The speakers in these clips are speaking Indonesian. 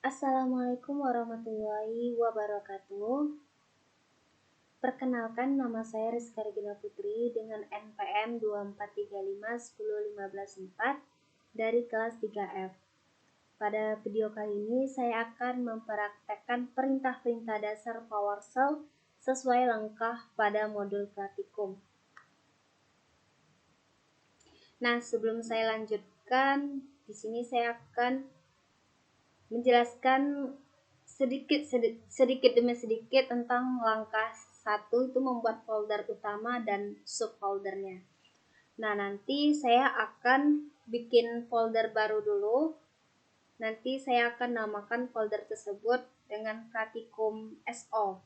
Assalamualaikum warahmatullahi wabarakatuh. Perkenalkan, nama saya Rizka Regina Putri dengan NPM 243510154 dari kelas 3F. Pada video kali ini saya akan mempraktekkan perintah-perintah dasar PowerShell sesuai langkah pada modul praktikum. Nah, sebelum saya lanjutkan, di sini saya akan menjelaskan sedikit demi sedikit tentang langkah 1 itu membuat folder utama dan subfoldernya. Nah, nanti saya akan bikin folder baru dulu. Nanti saya akan namakan folder tersebut dengan Pratikum SO.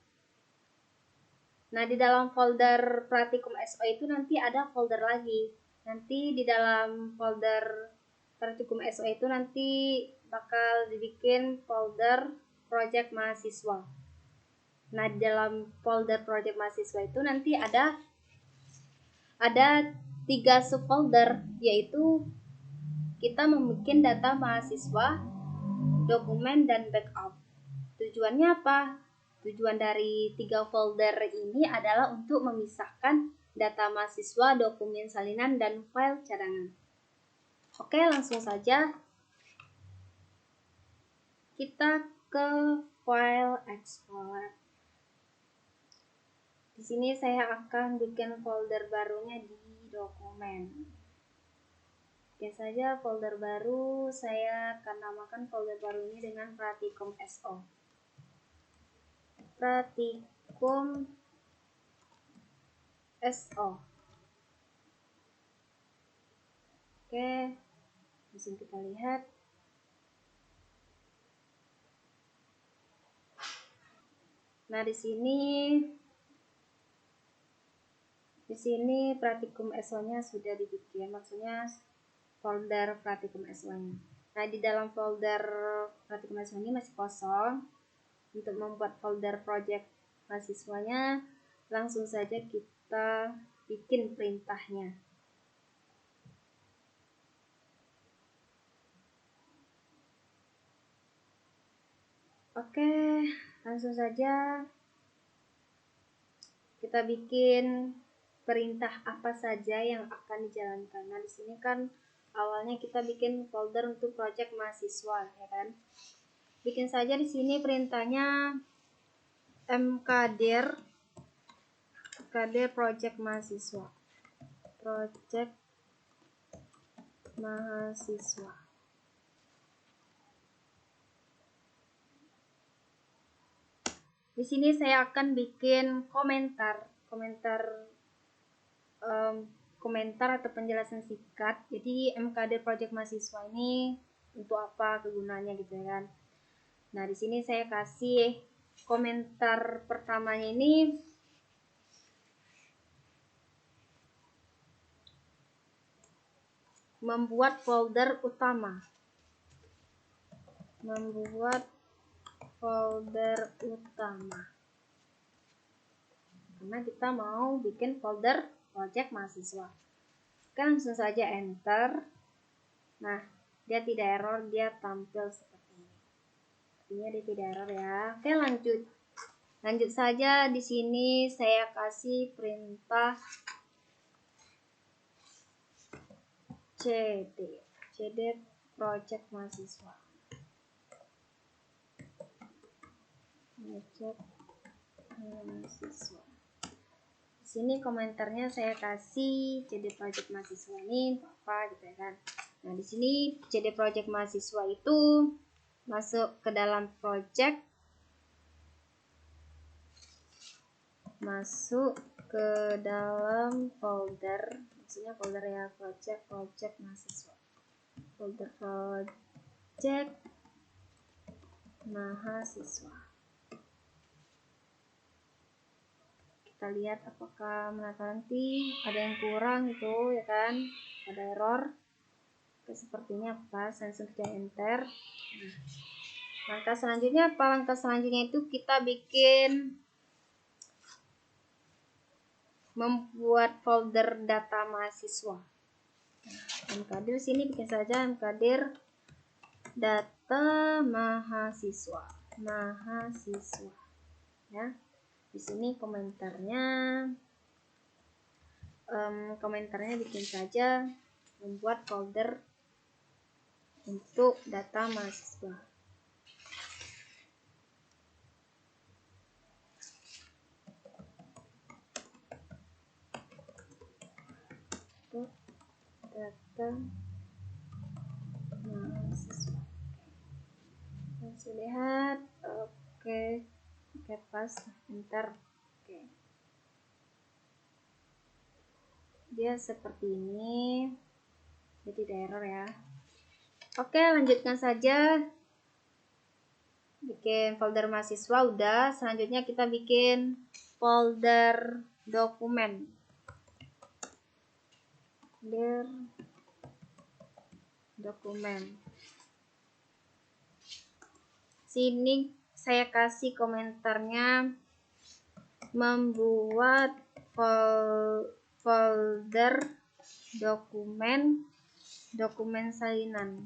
Nah, di dalam folder Pratikum SO itu nanti ada folder lagi. Nanti di dalam folder Pratikum SO itu nanti bakal dibikin folder project mahasiswa. Nah, di dalam folder project mahasiswa itu nanti ada 3 subfolder, yaitu kita membuat data mahasiswa, dokumen, dan backup. Tujuannya apa? Tujuan dari 3 folder ini adalah untuk memisahkan data mahasiswa, dokumen salinan, dan file cadangan. Oke, langsung saja kita ke file explorer. Di sini saya akan bikin folder barunya di dokumen. Oke saja, folder baru saya akan namakan folder baru ini dengan Pratikum SO. Pratikum SO. Oke, langsung kita lihat. Nah, di sini Pratikum SO-nya sudah dibikin, maksudnya folder Pratikum SO-nya. Nah, di dalam folder Pratikum SO ini masih kosong. Untuk membuat folder project mahasiswanya, langsung saja kita bikin perintahnya. Oke, langsung saja kita bikin perintah apa saja yang akan dijalankan. Nah, di sini kan awalnya kita bikin folder untuk project mahasiswa, ya kan? Bikin saja di sini perintahnya mkdir project mahasiswa. Project mahasiswa. Di sini saya akan bikin komentar atau penjelasan singkat. Jadi mkd project mahasiswa ini untuk apa kegunaannya gitu kan. Nah, di sini saya kasih komentar pertamanya ini membuat folder utama. Karena kita mau bikin folder project mahasiswa. Oke, langsung saja enter. Nah, dia tidak error, dia tampil seperti ini. Artinya dia tidak error ya. Oke, lanjut saja. Di sini saya kasih perintah cd project mahasiswa. Di sini komentarnya saya kasih cd project mahasiswa ini apa gitu ya kan. Nah, di sini cd project mahasiswa itu masuk ke dalam project, masuk ke dalam folder, maksudnya folder ya, project mahasiswa, folder project mahasiswa. Kita lihat apakah nanti ada yang kurang itu ya kan, ada error. Oke, sepertinya apa, saya langsung kerja enter. Langkah selanjutnya apa? Langkah selanjutnya itu kita bikin membuat folder data mahasiswa. Mkdir sini bikin saja mkdir data mahasiswa ya. Di sini komentarnya bikin saja membuat folder untuk data mahasiswa. Untuk data mahasiswa. Bisa lihat, oke, pas, enter. Oke. Dia seperti ini, jadi tidak error ya. Oke, lanjutkan saja. Bikin folder mahasiswa udah, selanjutnya kita bikin folder dokumen. Folder dokumen. Sini saya kasih komentarnya membuat folder dokumen salinan.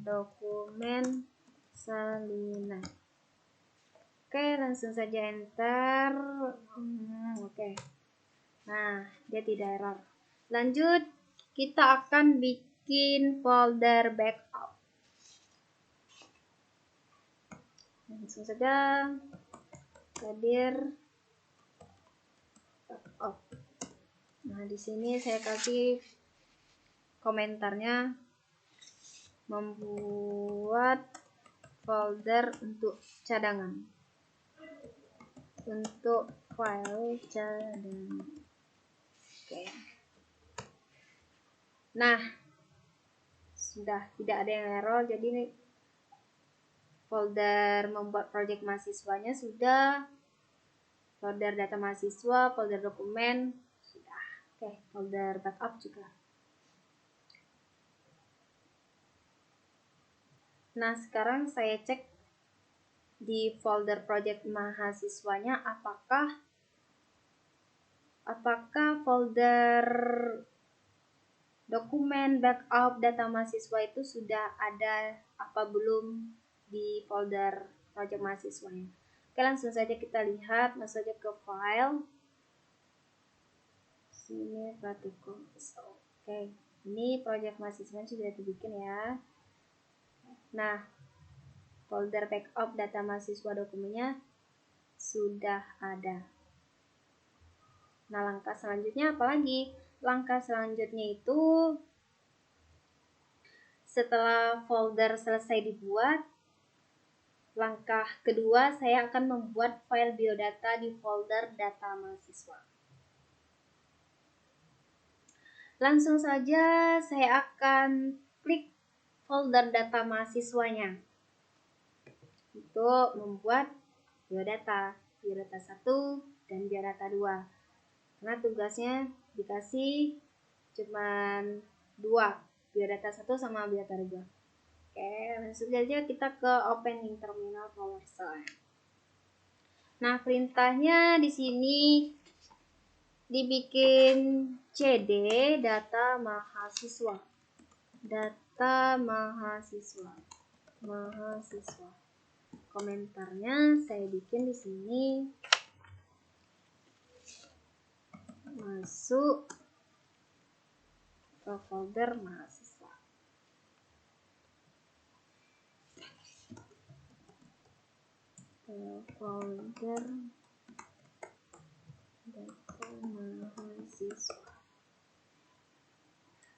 Oke, langsung saja enter. Oke. Nah, dia tidak error. Lanjut, kita akan bikin folder backup. Langsung saja hadir backup. Nah, di sini saya kasih komentarnya membuat folder untuk cadangan, untuk file cadangan. Oke. Nah, sudah tidak ada yang error, jadi ini folder membuat project mahasiswanya sudah, folder data mahasiswa, folder dokumen sudah. Oke, folder backup juga. Nah, sekarang saya cek di folder project mahasiswanya apakah folder dokumen backup data mahasiswa itu sudah ada apa belum di folder project mahasiswanya. Oke, langsung saja kita lihat, masuk saja ke file. Sini practical. Oke, ini project mahasiswa sudah dibikin ya. Nah, folder backup data mahasiswa dokumennya sudah ada. Nah, langkah selanjutnya apa lagi? Langkah selanjutnya itu setelah folder selesai dibuat, langkah kedua saya akan membuat file biodata di folder data mahasiswa. Langsung saja saya akan klik folder data mahasiswanya untuk membuat biodata 1 dan biodata 2. Karena tugasnya dikasih cuman 2, biodata 1 sama biodata 2. Oke, langsung saja kita ke opening terminal PowerShell. Nah, perintahnya di sini dibikin cd data mahasiswa. Komentarnya saya bikin di sini, masuk ke folder mahasiswa. Folder data mahasiswa.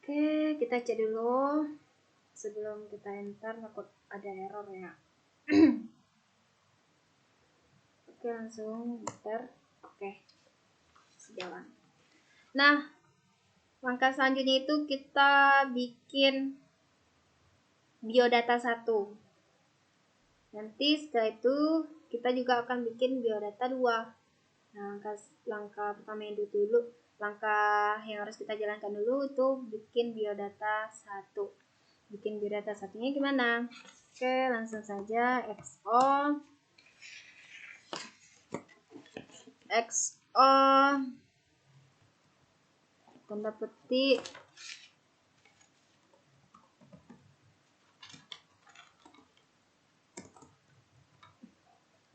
Oke, kita cek dulu sebelum kita enter, takut ada error ya. Oke, langsung enter. Oke, sejalan. Nah, langkah selanjutnya itu kita bikin biodata 1. Nanti setelah itu kita juga akan bikin biodata 2. Nah, langkah pertama yang langkah yang harus kita jalankan dulu itu bikin biodata 1. Bikin biodata 1-nya gimana? Oke, langsung saja XO tanda petik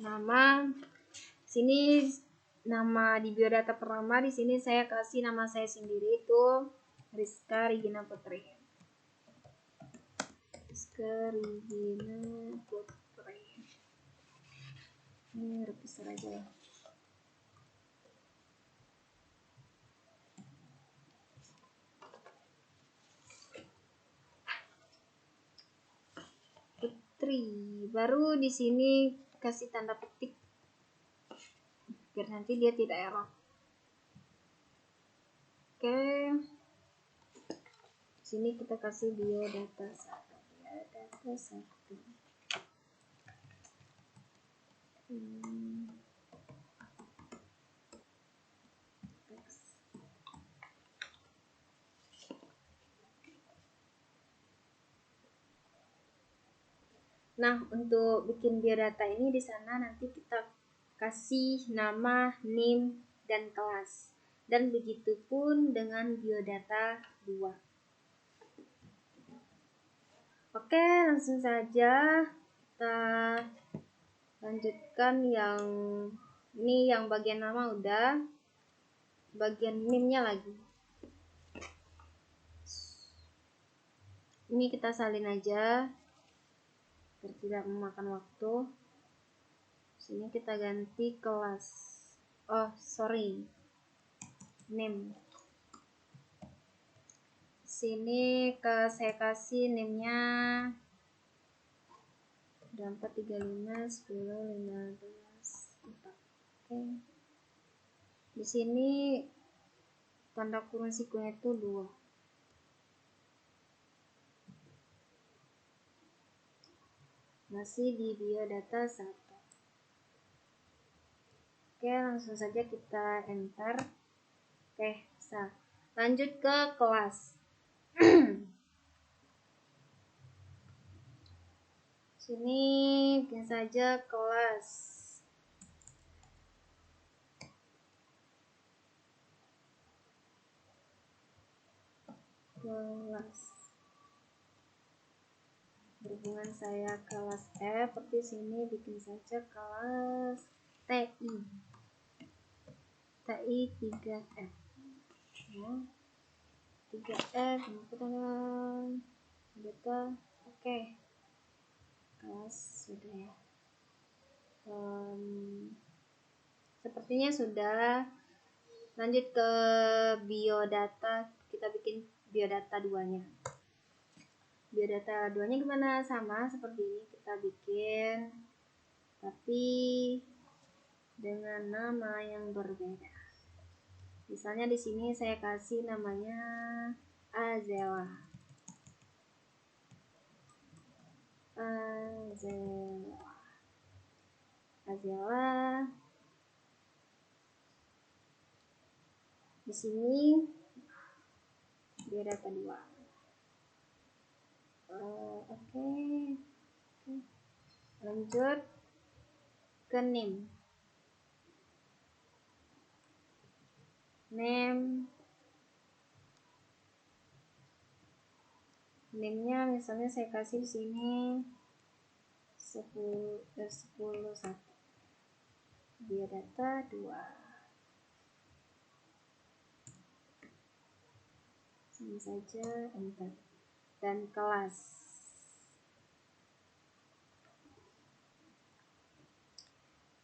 nama. Sini nama di biodata pertama, di sini saya kasih nama saya sendiri, itu Rizka Regina Putri. Rizka Regina Putri. Ini besar aja ya. Putri. Baru di sini kasih tanda petik biar nanti dia tidak error. Oke. Sini kita kasih biodata 1. Biodata 1. Nah, untuk bikin biodata ini di sana nanti kita kasih nama, NIM, dan kelas. Dan begitu pun dengan biodata 2. Oke, langsung saja kita lanjutkan yang ini, yang bagian nama udah, bagian NIM-nya lagi. Ini kita salin aja biar tidak memakan waktu. Sini kita ganti kelas. Oh, sorry. Name. Sini saya kasih name-nya 4, 35, 10, 15, 4. Oke. Di sini tanda kurung sikunya itu 2. Masih di biodata 1. Oke, langsung saja kita enter. Oke, bisa. Lanjut ke kelas. Sini bikin saja kelas. Berhubungan saya kelas F, seperti sini bikin saja kelas TI 3F ya. 3F kemudian data. Oke, kelas sudah ya. Sepertinya sudah. Lanjut ke biodata, kita bikin biodata 2-nya. Biodata 2-nya gimana? Sama seperti ini kita bikin, tapi dengan nama yang berbeda. Misalnya di sini saya kasih namanya Azela. Azela. Di sini biodata 2. Oke. Lanjut ke name. Name-nya misalnya saya kasih di sini 10.1. Biodata 2. Sama saja, enter. Dan kelas.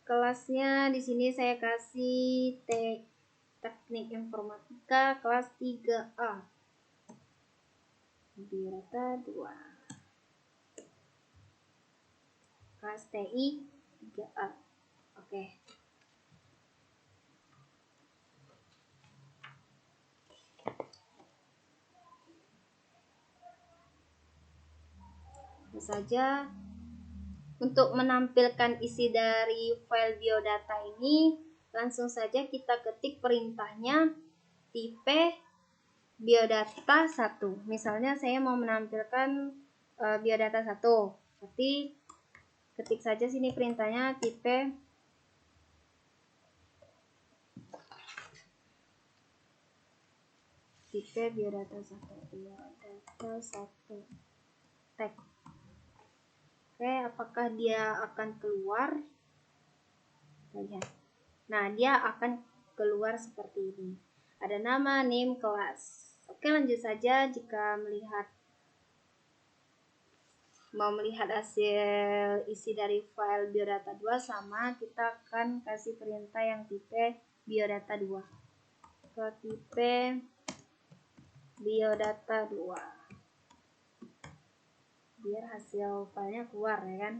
Kelasnya di sini saya kasih teknik informatika kelas 3A. Biodata 2. Kelas TI 3A. Oke. Itu saja. Untuk menampilkan isi dari file biodata ini, langsung saja kita ketik perintahnya tipe biodata 1. Misalnya saya mau menampilkan biodata 1. Berarti ketik saja sini perintahnya tipe biodata 1. Biodata 1. Tag. Oke, apakah dia akan keluar? Lihat. Nah, dia akan keluar seperti ini. Ada nama, name, kelas. Oke, lanjut saja. Jika mau melihat hasil isi dari file biodata 2 sama, kita akan kasih perintah yang tipe biodata 2 ke tipe biodata 2 biar hasil filenya keluar, ya kan.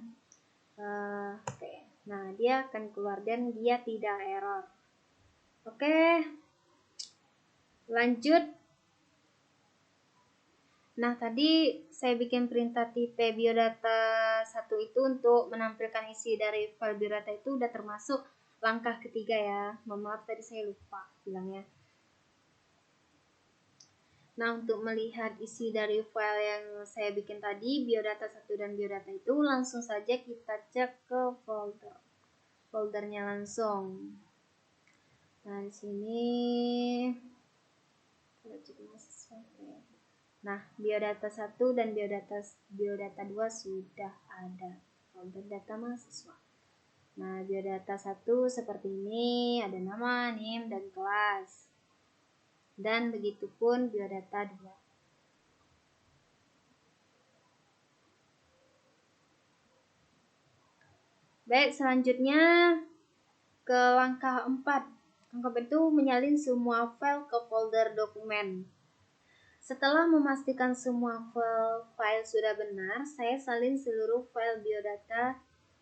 Oke. Nah, dia akan keluar dan dia tidak error. Oke, lanjut. Nah, tadi saya bikin perintah tipe biodata 1 itu untuk menampilkan isi dari file biodata itu udah termasuk langkah ketiga ya. Mohon maaf tadi saya lupa bilangnya. Nah, untuk melihat isi dari file yang saya bikin tadi, biodata 1 dan biodata itu, langsung saja kita cek ke foldernya langsung. Nah, di sini nah, biodata 1 dan biodata 2 sudah ada folder data mahasiswa. Nah, biodata 1 seperti ini, ada nama, name, dan kelas. Dan begitupun biodata 2. Baik, selanjutnya ke langkah 4. Langkah itu menyalin semua file ke folder dokumen. Setelah memastikan semua file sudah benar, saya salin seluruh file biodata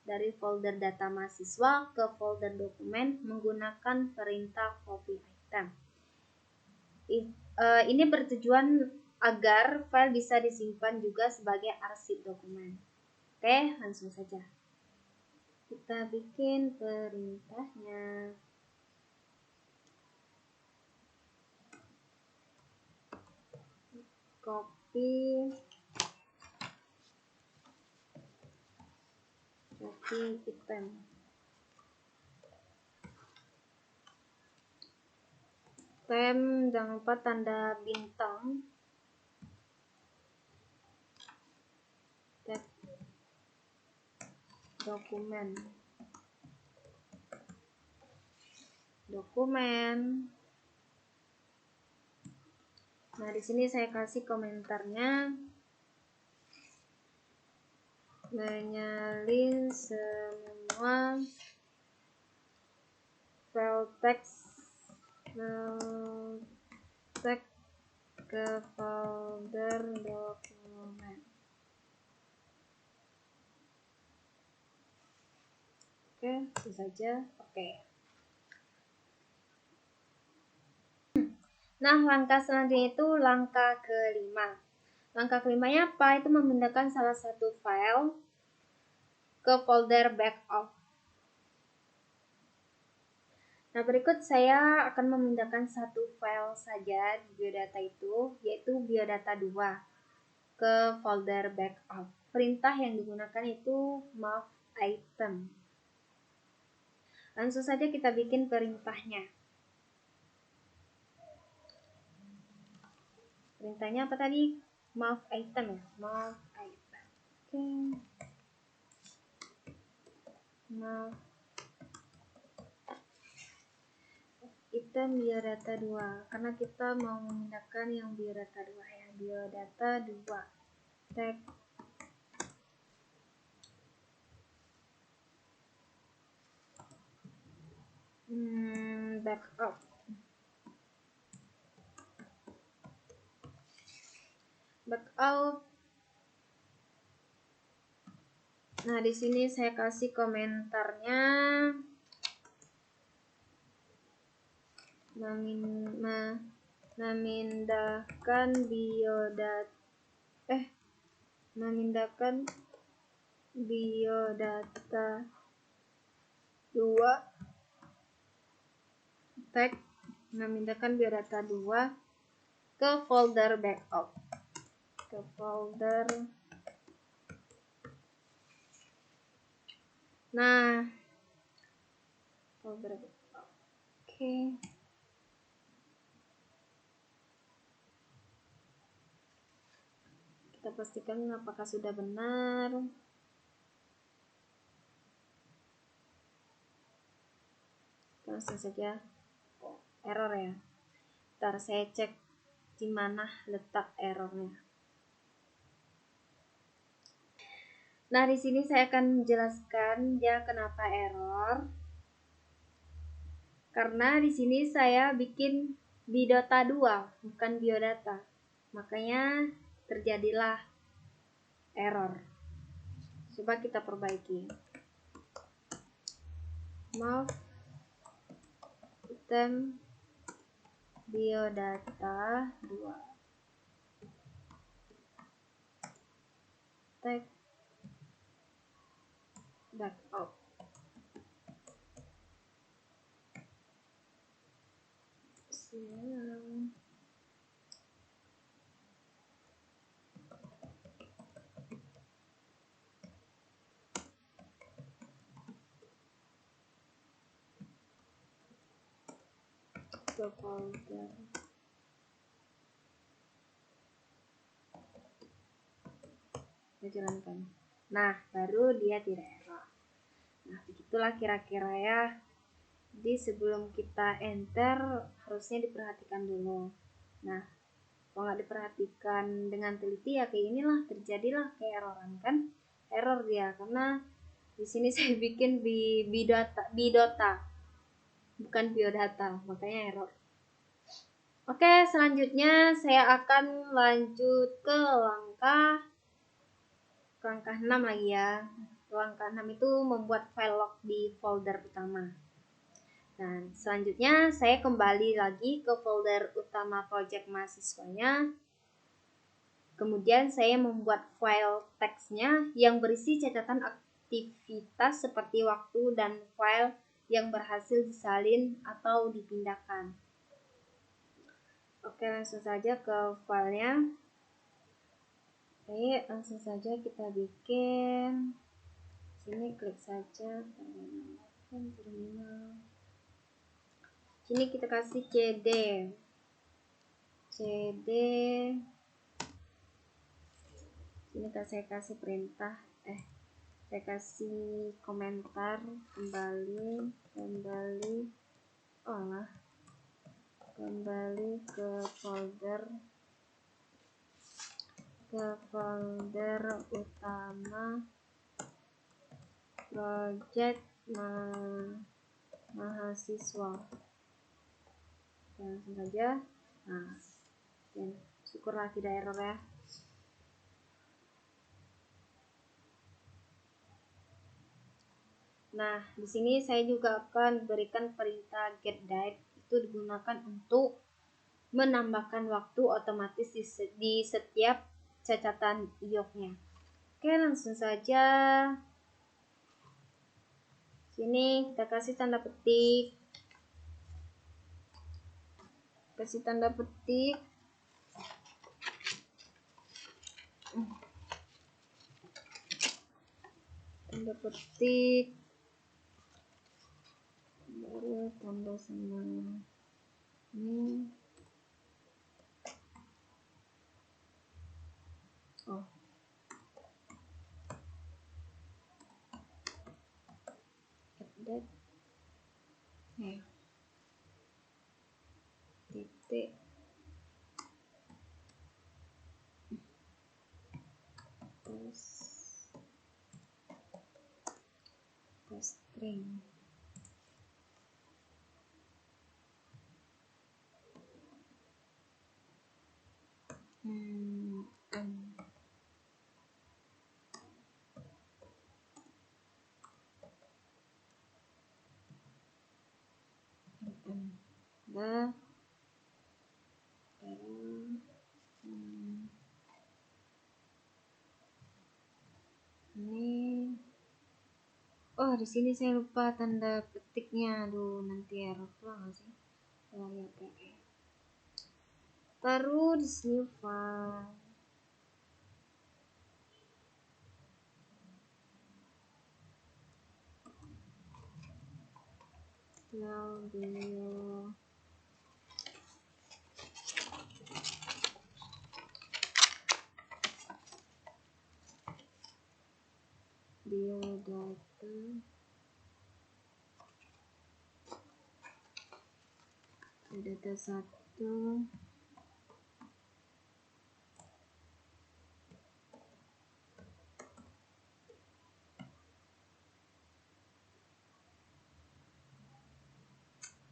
dari folder data mahasiswa ke folder dokumen menggunakan perintah copy item. Ini bertujuan agar file bisa disimpan juga sebagai arsip dokumen. Oke, langsung saja. Kita bikin perintahnya. Copy item. Jangan lupa tanda bintang. Dokumen. Nah, di sini saya kasih komentarnya. Menyalin semua file teks ke folder dokumen. Oke, itu saja. Oke. Nah, langkah selanjutnya itu langkah kelima. Langkah kelimanya apa? Itu memindahkan salah satu file ke folder backup. Nah, berikut saya akan memindahkan satu file saja di biodata itu, yaitu biodata 2 ke folder backup. Perintah yang digunakan itu move item. Langsung saja kita bikin perintahnya. Perintahnya apa tadi? Move item ya, move item. Oke. Move item biodata 2 karena kita mau memindahkan yang biodata 2 ya, biodata 2 tag backup. Nah, di sini saya kasih komentarnya memindahkan biodata 2 tag memindahkan biodata 2 ke folder backup. Nah, folder backup. Oke. Kita pastikan apakah sudah benar. langsung saja error ya. Ntar saya cek di mana letak errornya. Nah, di sini saya akan menjelaskan dia kenapa error. Karena di sini saya bikin Bidota 2, bukan biodata. Makanya terjadilah error. Coba kita perbaiki. Maaf, item biodata 2. Tag backup. Ke folder. Kita jalankan. Nah, baru dia tidak error. Nah, begitulah kira-kira ya. Jadi sebelum kita enter harusnya diperhatikan dulu. Nah, kalau nggak diperhatikan dengan teliti ya kayak inilah, terjadilah keeroran kan. Error dia karena di sini saya bikin bidota bukan biodata, makanya error. Oke, selanjutnya saya akan lanjut ke langkah 6 lagi ya. Langkah 6 itu membuat file log di folder utama. Dan selanjutnya saya kembali lagi ke folder utama project mahasiswanya. Kemudian saya membuat file teksnya yang berisi catatan aktivitas seperti waktu dan file yang berhasil disalin atau dipindahkan. Oke, langsung saja ke filenya. Oke, langsung saja kita bikin. Sini klik saja terminal. Sini kita kasih cd. Sini saya kasih perintah, saya kasih komentar kembali ke folder utama project mahasiswa. Langsung saja. Nah, syukurlah tidak error ya. Nah, di sini saya juga akan berikan perintah getDate. Itu digunakan untuk menambahkan waktu otomatis di setiap catatan IOC-nya. Oke, langsung saja. Sini kita kasih tanda petik. Baru tanda sama ini. Update. Titik. String. Ini di sini saya lupa tanda petiknya. Aduh, nanti error pulang nggak sih? Ya, oke. Baru di sini file. Video biodata data 1.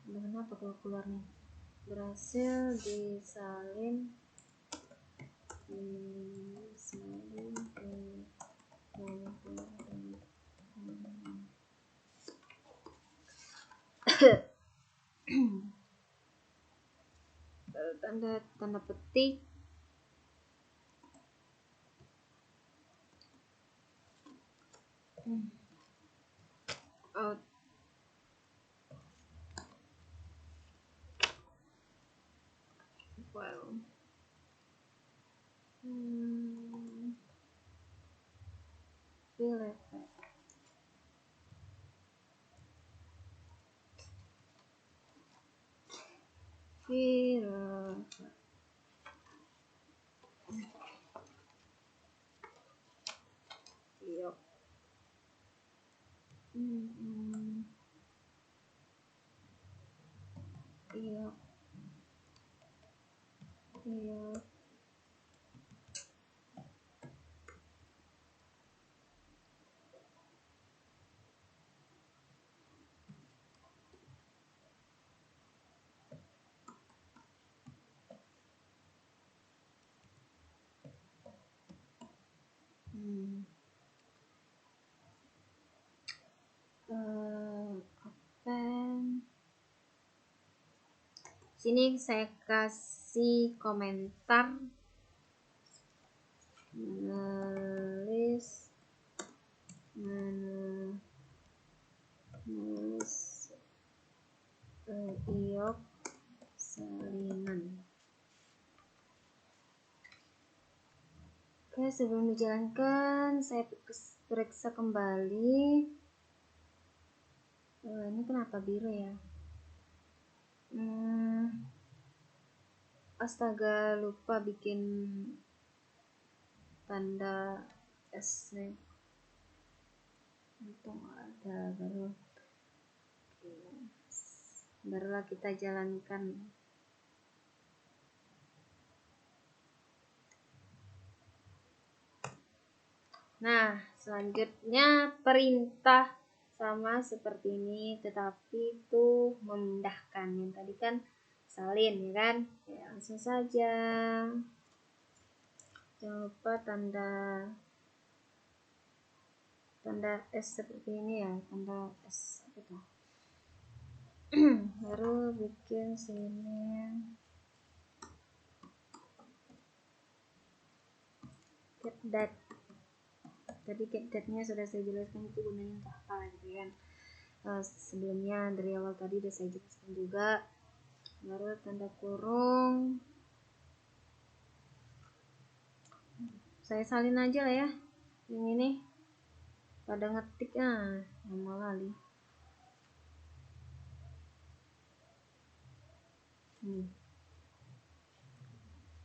Kenapa kalau keluar nih? Berhasil disalin ke tanda petik out file. Fill effect. Fill. Yuk. Iya. Iya. Open. Sini saya kasih komentar menulis iop salinan. Oke, sebelum dijalankan saya periksa kembali. Ini kenapa biru ya? Astaga, lupa bikin tanda S nya. Untung ada, barulah kita jalankan. Nah, selanjutnya perintah sama seperti ini, tetapi itu memindahkan. Yang tadi kan salin, ya kan? Ya, langsung saja. Jangan lupa tanda S seperti ini ya, tanda S apa tuh? Baru bikin sini get that. Tadi get that-nya sudah saya jelaskan itu gunanya untuk apa gitu kan. Sebelumnya dari awal tadi udah saya jelaskan juga. Baru tanda kurung, saya salin aja lah ya. Yang ini pada ngetik lama kali.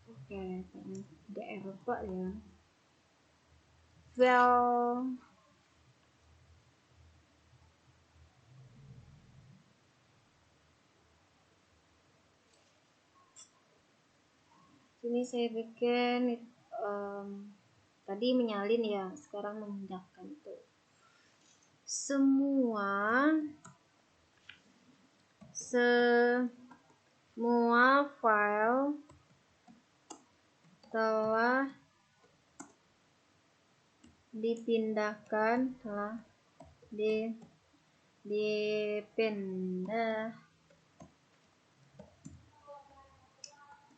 Oke, udah Eropa ya. Well, sini saya bikin tadi menyalin ya, sekarang memindahkan tuh semua file telah dipindahkan,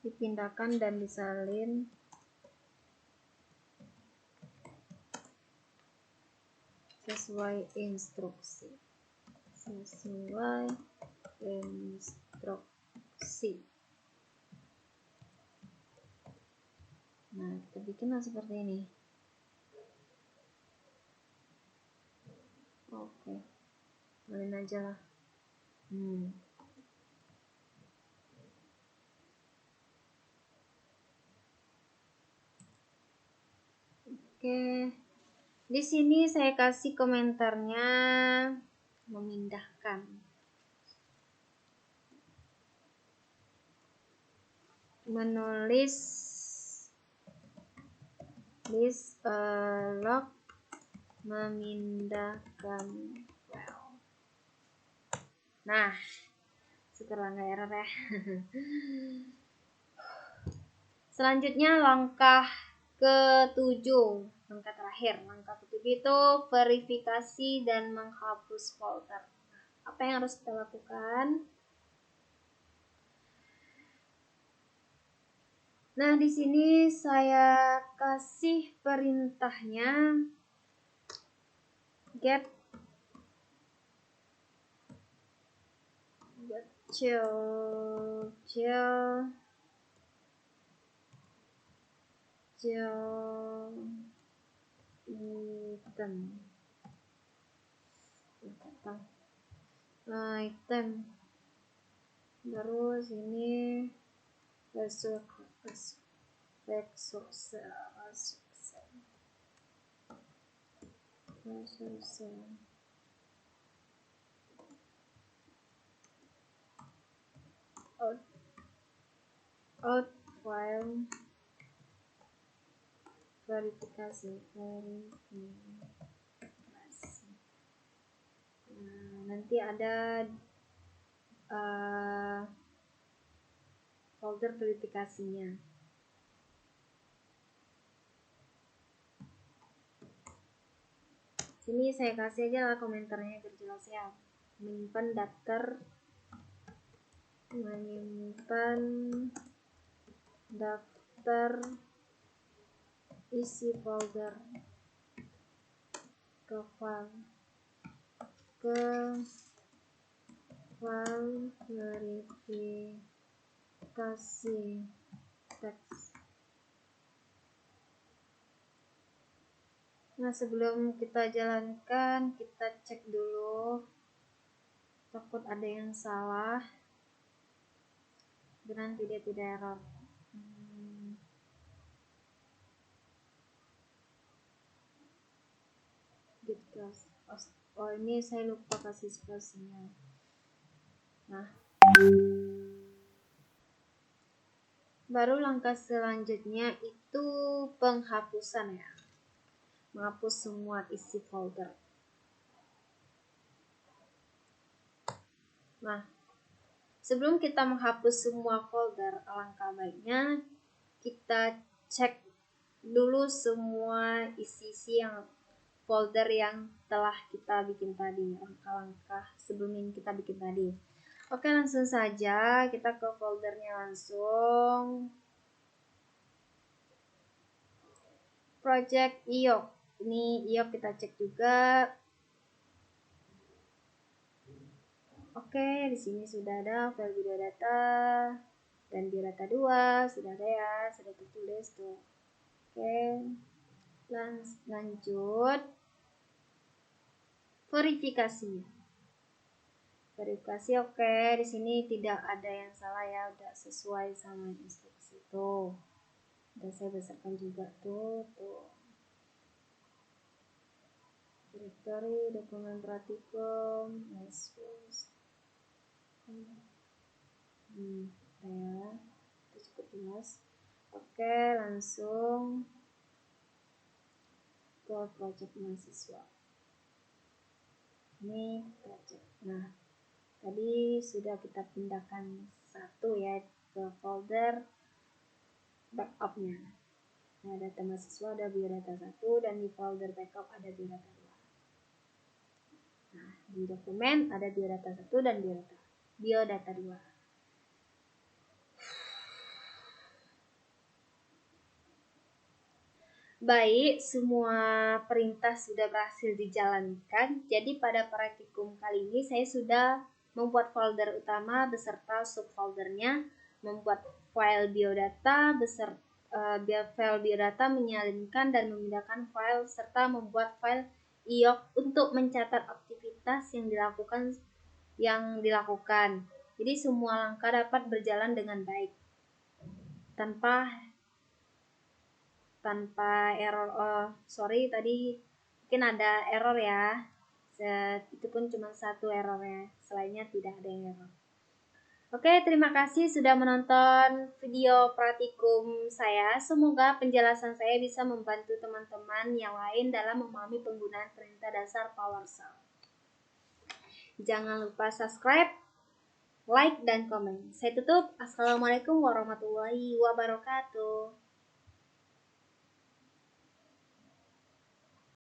dipindahkan dan disalin sesuai instruksi. Nah, kita bikinlah seperti ini. Oke, salin aja lah. Oke, di sini saya kasih komentarnya memindahkan. menulis log, memindahkan file. Nah, syukurlah nggak error ya. Selanjutnya langkah ke-7, langkah terakhir. Langkah ke-7 itu verifikasi dan menghapus folder. Apa yang harus kita lakukan? Nah, di sini saya kasih perintahnya get child item baru sini out file verifikasi. Nah, nanti ada folder verifikasinya. Sini saya kasih aja lah komentarnya biar jelas ya. Menyimpan daftar isi folder ke file verifikasi teks. Nah, sebelum kita jalankan, kita cek dulu, takut ada yang salah dan nanti dia tidak error. Git class. Oh, ini saya lupa kasih spasinya. Nah, baru langkah selanjutnya itu penghapusan ya. Menghapus semua isi folder. Nah, sebelum kita menghapus semua folder, alangkah baiknya kita cek dulu semua isi yang folder yang telah kita bikin tadi, langkah-langkah sebelum ini kita bikin tadi. Oke, langsung saja kita ke foldernya langsung. Project IOC. Ini IOC kita cek juga. Oke, di sini sudah ada file video data dan biodata 2 sudah ada ya, sudah tertulis tuh. Oke, lanjut verifikasinya. Verifikasi oke, di sini tidak ada yang salah ya, udah sesuai sama instruksi tuh. Udah saya besarkan juga tuh. Directory, dokumen praktikum, nice. Ya, itu cukup jelas. Oke, langsung ke project mahasiswa. Ini project. Nah, tadi sudah kita pindahkan satu ya ke folder backupnya. Nah, data mahasiswa ada biodata 1 dan di folder backup ada biodata 2. Nah, di dokumen ada biodata 1 dan biodata 2. Baik, semua perintah sudah berhasil dijalankan. Jadi pada praktikum kali ini saya sudah membuat folder utama beserta subfoldernya, membuat file biodata beserta file biodata, menyalinkan dan memindahkan file serta membuat file IOC untuk mencatat aktivitas yang dilakukan. Jadi semua langkah dapat berjalan dengan baik tanpa error. Sorry tadi mungkin ada error ya. Itu pun cuma satu error ya, selainnya tidak ada yang error. Oke, terima kasih sudah menonton video praktikum saya. Semoga penjelasan saya bisa membantu teman-teman yang lain dalam memahami penggunaan perintah dasar PowerShell. Jangan lupa subscribe, like, dan komen. Saya tutup. Assalamualaikum warahmatullahi wabarakatuh.